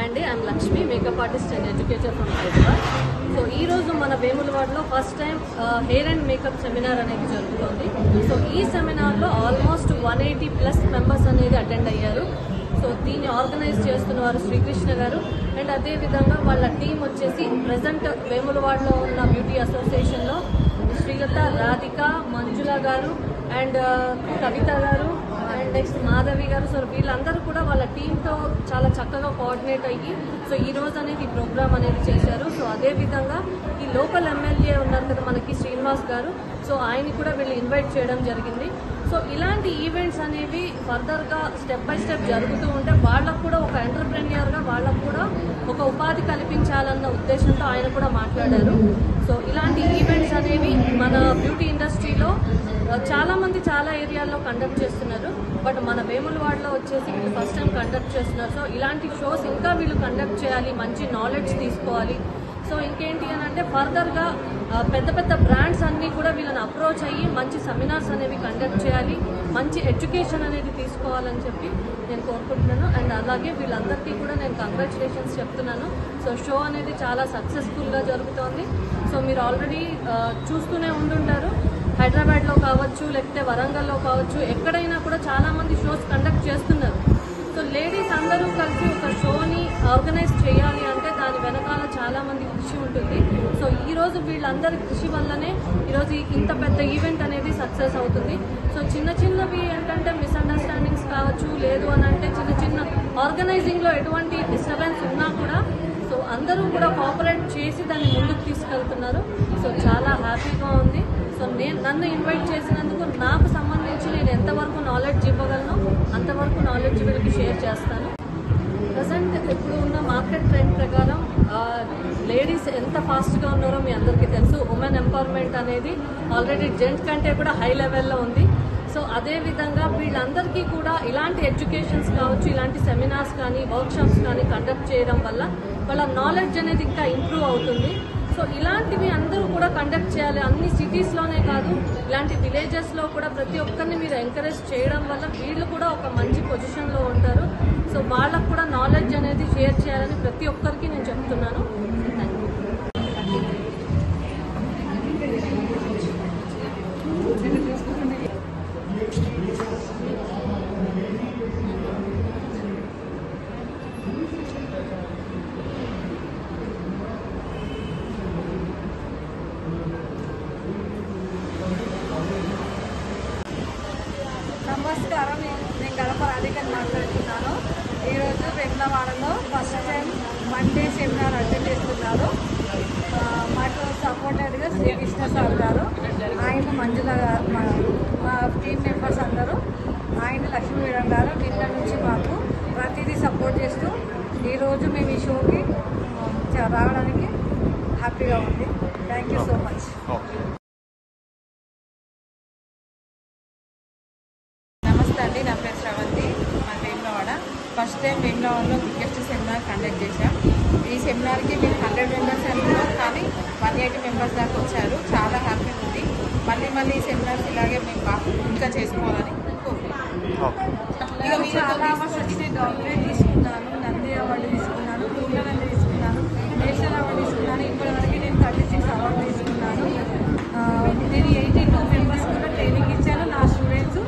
And I'm Lakshmi, makeup artist and educator from Hyderabad. So ఈరోజు మన వేములవాడలో first time hair and makeup seminar అనేది జరుగుతుంది. సో ఈ సెమినార్లో ఆల్మోస్ట్ 180+ మెంబర్స్ అనేది అటెండ్ అయ్యారు. సో దీన్ని ఆర్గనైజ్ చేస్తున్న వారు శ్రీకృష్ణ గారు అండ్ అదేవిధంగా వాళ్ళ టీం వచ్చేసి ప్రజెంట్ వేములవాడలో ఉన్న బ్యూటీ అసోసియేషన్లో శ్రీలత, రాధిక, మంజుల గారు అండ్ కవిత గారు అండ్ నెక్స్ట్ మాధవి గారు. సో వీళ్ళందరూ కూడా వాళ్ళ టీంతో చాలా చక్కగా కోఆర్డినేట్ అయ్యి సో ఈ రోజు అనేది ఈ ప్రోగ్రామ్ అనేది చేశారు. సో అదేవిధంగా ఈ లోకల్ ఎమ్మెల్యే ఉన్నారు కదా మనకి శ్రీనివాస్ గారు, సో ఆయన్ని కూడా వీళ్ళు ఇన్వైట్ చేయడం జరిగింది. సో ఇలాంటి ఈవెంట్స్ అనేవి ఫర్దర్గా స్టెప్ బై స్టెప్ జరుగుతూ ఉంటే వాళ్ళకు కూడా ఒక ఎంటర్ప్రెన్యూర్గా వాళ్ళకు కూడా ఒక ఉపాధి కల్పించాలన్న ఉద్దేశంతో ఆయన కూడా మాట్లాడారు. సో ఇలాంటి ఈవెంట్స్ అనేవి మన బ్యూటీ ఇండస్ట్రీలో చాలామంది చాలా ఏరియాల్లో కండక్ట్ చేస్తున్నారు. బట్ మన వేములవాడలో వచ్చేసి వీళ్ళు ఫస్ట్ టైం కండక్ట్ చేస్తున్నారు. సో ఇలాంటి షోస్ ఇంకా వీళ్ళు కండక్ట్ చేయాలి, మంచి నాలెడ్జ్ తీసుకోవాలి. సో ఇంకేంటి అని అంటే ఫర్దర్గా పెద్ద పెద్ద బ్రాండ్స్ అన్నీ కూడా వీళ్ళని అప్రోచ్ అయ్యి మంచి సెమినార్స్ అనేవి కండక్ట్ చేయాలి, మంచి ఎడ్యుకేషన్ అనేది తీసుకోవాలని చెప్పి నేను కోరుకుంటున్నాను. అండ్ అలాగే వీళ్ళందరికీ కూడా నేను కంగ్రాచులేషన్స్ చెప్తున్నాను. సో షో అనేది చాలా సక్సెస్ఫుల్గా జరుగుతోంది. సో మీరు ఆల్రెడీ చూస్తూనే ఉండుంటారు, హైదరాబాద్లో కావచ్చు లేకపోతే వరంగల్లో కావచ్చు, ఎక్కడైనా కూడా చాలామంది షోస్ కండక్ట్ చేస్తున్నారు. సో లేడీస్ అందరూ కలిసి ఒక షోని ఆర్గనైజ్ చేయాలి అంటే దాని వెనకాల చాలామంది కృషి ఉంటుంది. సో ఈరోజు వీళ్ళందరి కృషి వల్లనే ఈరోజు ఇంత పెద్ద ఈవెంట్ అనేది సక్సెస్ అవుతుంది. సో చిన్న చిన్నవి ఏంటంటే మిస్అండర్స్టాండింగ్స్ కావచ్చు, లేదు అని అంటే చిన్న చిన్న ఆర్గనైజింగ్లో ఎటువంటి డిస్టర్బెన్స్ ఉన్నా కూడా సో అందరూ కూడా కోఆపరేట్ చేసి దాన్ని ముందుకు తీసుకెళ్తున్నారు. సో చాలా హ్యాపీగా ఉంది. సో నన్ను ఇన్వైట్ చేసినందుకు నాకు సంబంధించి నేను ఎంతవరకు నాలెడ్జ్ ఇవ్వగలను అంతవరకు నాలెడ్జ్ వీళ్ళకి షేర్ చేస్తాను. ప్రజెంట్ ఇప్పుడు ఉన్న మార్కెట్ ట్రెండ్ ప్రకారం లేడీస్ ఎంత ఫాస్ట్గా ఉన్నారో మీ అందరికీ తెలుసు. ఉమెన్ ఎంపవర్మెంట్ అనేది ఆల్రెడీ జెంట్స్ కంటే కూడా హై లెవెల్లో ఉంది. సో అదేవిధంగా వీళ్ళందరికీ కూడా ఇలాంటి ఎడ్యుకేషన్స్ కావచ్చు, ఇలాంటి సెమినార్స్ కానీ వర్క్షాప్స్ కానీ కండక్ట్ చేయడం వల్ల వాళ్ళ నాలెడ్జ్ అనేది ఇంకా ఇంప్రూవ్ అవుతుంది. సో ఇలాంటివి అందరూ కూడా కండక్ట్ చేయాలి. అన్ని సిటీస్లోనే కాదు, ఇలాంటి విలేజెస్లో కూడా ప్రతి ఒక్కరిని మీరు ఎంకరేజ్ చేయడం వల్ల వీళ్ళు కూడా ఒక మంచి పొజిషన్లో ఉంటారు. సో వాళ్ళకు కూడా నాలెడ్జ్ అనేది షేర్ చేయాలని ప్రతి ఒక్కరికి నేను చెప్తున్నాను. Thank you. నమస్కారం, నేను గడప రాధికని మాట్లాడుతున్నాను. ఈరోజు వేములవాడలో first time Monday seminar attend చేస్తున్నారు. మాకు సపోర్టెడ్గా శ్రీకృష్ణ సార్ గారు, ఆయన మంజుల గారు, మా టీం మెంబర్స్ అందరూ, ఆయన లక్ష్మీ మేడం గారు నిన్న నుంచి మాకు ప్రతిదీ సపోర్ట్ చేస్తూ ఈరోజు మేము ఈ షోకి రావడానికి హ్యాపీగా ఉంది. Thank you so much. అండి, నా పేరు శ్రవంతి, మా వేములవాడ. ఫస్ట్ టైం వేములవాడలో బిగ్గెస్ట్ సెమినార్ కండక్ట్ చేశాం. ఈ సెమినార్కి మేము 100 మెంబర్స్ అనుకున్నాం, కానీ 180 మెంబర్స్ దాకా వచ్చారు. చాలా హ్యాపీగా ఉంది. మళ్ళీ ఈ సెమినార్స్ ఇలాగే మేము ఇంకా చేసుకోవాలని కోరుకుంటున్నాం. చాలా అవార్డ్స్ వచ్చి డాక్టరేట్ తీసుకున్నాను, నంది అవార్డు తీసుకున్నాను, పూర్ణనంది తీసుకున్నాను, నేషనల్ అవార్డు తీసుకున్నాను. ఇప్పటివరకు నేను 36 అవార్డు తీసుకున్నాను. నేను 82 మెంబర్స్ కూడా ట్రైనింగ్ ఇచ్చాను. నా స్టూడెంట్స్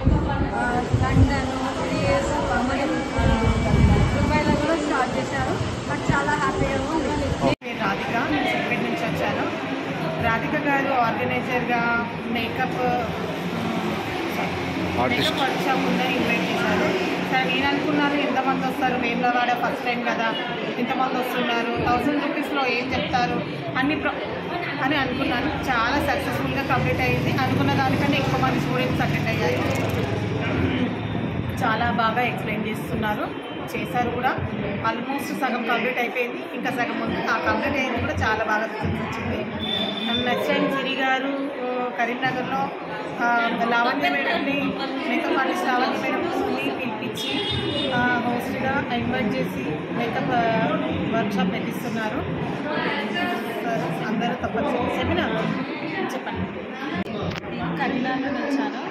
లండన్, యుఎస్, దుబాయ్లో కూడా స్టార్ట్ చేశారు. నాకు చాలా హ్యాపీగా ఉంది. నేను రాధిక, నేను సిద్దిపేట నుంచి వచ్చాను. రాధిక గారు ఆర్గనైజర్గా మేకప్ వర్క్షాప్ ఉందని ఇన్వైట్ చేశారు. సరే, నేను అనుకున్నాను ఎంతమంది వస్తారు, వేములవాడ ఫస్ట్ టైం కదా, ఇంతమంది వస్తున్నారు, 1000 రూపీస్లో ఏం చెప్తారు అని అనుకున్నాను. చాలా సక్సెస్ఫుల్గా కంప్లీట్ అయ్యింది. అనుకున్న దానికంటే ఎక్కువ మంది స్టూడెంట్స్ అటెండ్ అయ్యారు. చాలా బాగా ఎక్స్ప్లెయిన్ చేశారు కూడా. ఆల్మోస్ట్ సగం కంప్లీట్ అయిపోయింది, ఇంకా సగం ఉంది. ఆ కంప్లీట్ అయ్యింది కూడా చాలా బాగా వచ్చింది. నెక్స్ట్ టైం సిరి గారు కరీంనగర్లో లావణ్య మేడంని, మేకప్ ఆర్టిస్ట్ లావణ్య మేడంని పిలిపించి హోస్ట్గా ఇన్వైట్ చేసి మేకప్ వర్క్షాప్ పెట్టిస్తున్నారు. అందరూ తప్పనిసరి సెమినార్ చెప్పండి. నేను కరీంనగర్ వచ్చాను.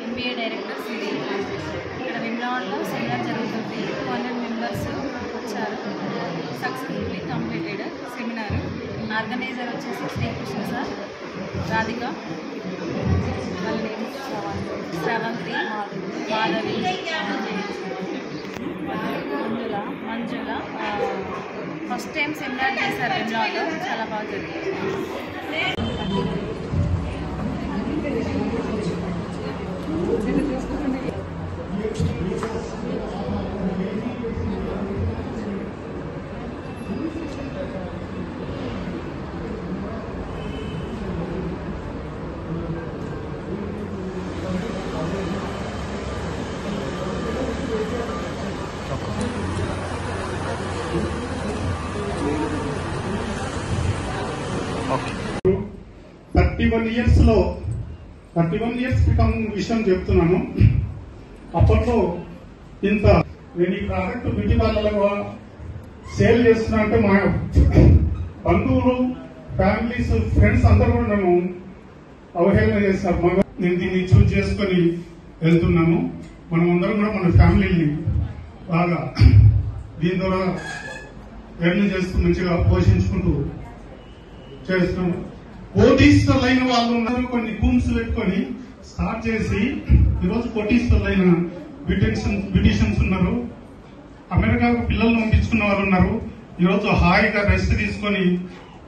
ఎంబీఏ డైరెక్టర్ సిరి. ఇక్కడ వేములవాడలో సెమినార్ జరుగుతుంది. 100 మెంబర్స్ వచ్చారు. వచ్చారు. Successfully completed seminar. ఆర్గనైజర్ వచ్చేసి శ్రీకృష్ణ సార్, రాధిక, వాళ్ళ నేమ్ శ్రవంతి, మాధవి, మంజుల. ఫస్ట్ టైం సెమినార్ చేశారు వెమ్లాలో, చాలా బాగా జరిగింది. Okay. 31 years క్రితం విషయం చెప్తున్నాను. అప్పట్లో ఇంత నేను ఈ ప్రాడక్ట్ బ్యూటీ పార్లర్లో సేల్ చేస్తున్నా అంటే మా బంధువులు, ఫ్యామిలీస్, ఫ్రెండ్స్ అందరూ కూడా నన్ను అవహేళన చేస్తారు. నేను దీన్ని చూజ్ చేసుకొని వెళ్తున్నాను. మనం అందరం కూడా మన ఫ్యామిలీని బాగా దీని ద్వారా ఎర్న్ చేస్తూ మంచిగా పోషించుకుంటూ చేస్తున్నాం. కోటీశ్వర్లైన వాళ్ళు ఉన్నారు, కొన్ని కూమ్స్ పెట్టుకొని స్టార్ట్ చేసి ఈరోజు కోటీశ్వర్లైన బ్యూటిషియన్స్ ఉన్నారు. అమెరికాకు పిల్లల్ని పంపించుకున్న వారు ఉన్నారు. ఈరోజు హాయిగా రెస్ట్ తీసుకొని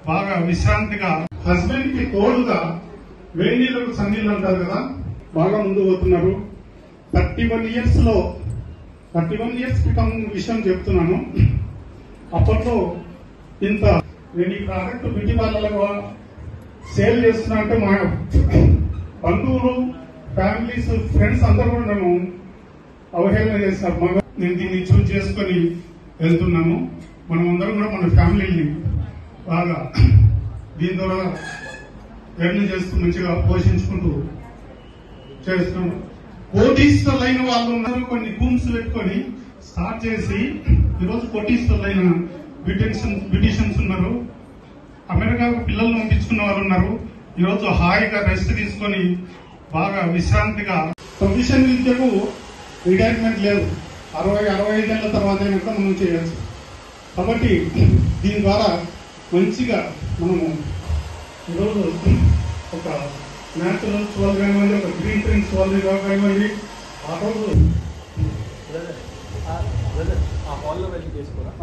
బాగా విశ్రాంతిగా హస్బెండ్ కి తోడుగా వేడి నీళ్లకు సన్నీళ్ళు అంటారు కదా, బాగా ముందు పోతున్నారు. 31 ఇయర్స్ క్రితం విషయం చెప్తున్నాను. అప్పట్లో ఇంత నేను ఈ ప్రాడక్ట్ బ్యూటీ పార్లర్లో సేల్ చేస్తున్నా అంటే మా బంధువులు, ఫ్యామిలీస్, ఫ్రెండ్స్ అందరూ కూడా నన్ను అవహేళన చేస్తారు. నేను దీన్ని చూజ్ చేసుకొని వెళ్తున్నాను. మనం అందరం కూడా మన ఫ్యామిలీని బాగా దీని ద్వారా ఎర్న్ చేస్తూ మంచిగా పోషించుకుంటూ చేస్తున్నాం. కోటీశ్వర్లైన వాళ్ళు ఉన్నారు, కొన్ని కూమ్స్ పెట్టుకొని స్టార్ట్ చేసి ఈరోజు కోటీశ్వర్లైన బ్యూటిషియన్స్ ఉన్నారు. అమెరికాకు పిల్లల్ని పంపించుకున్న వారు ఉన్నారు. ఈరోజు హాయిగా రెస్ట్ తీసుకొని బాగా విశ్రాంతిగా ప్రొఫెషన్ విద్యకు రిటైర్మెంట్ లేదు. 60-65 ఏళ్ల తర్వాత అయినాక మనం చేయవచ్చు. కాబట్టి దీని ద్వారా మంచిగా మనము ఈరోజు ఒక న్యాచురల్స్ వాళ్ళు కానివ్వండి, ఒక గ్రీన్ డ్రింక్స్ వాళ్ళు కానివ్వండి, ఆ రోజు ఆ హాల్లో వెళ్ళి చేసుకోరా.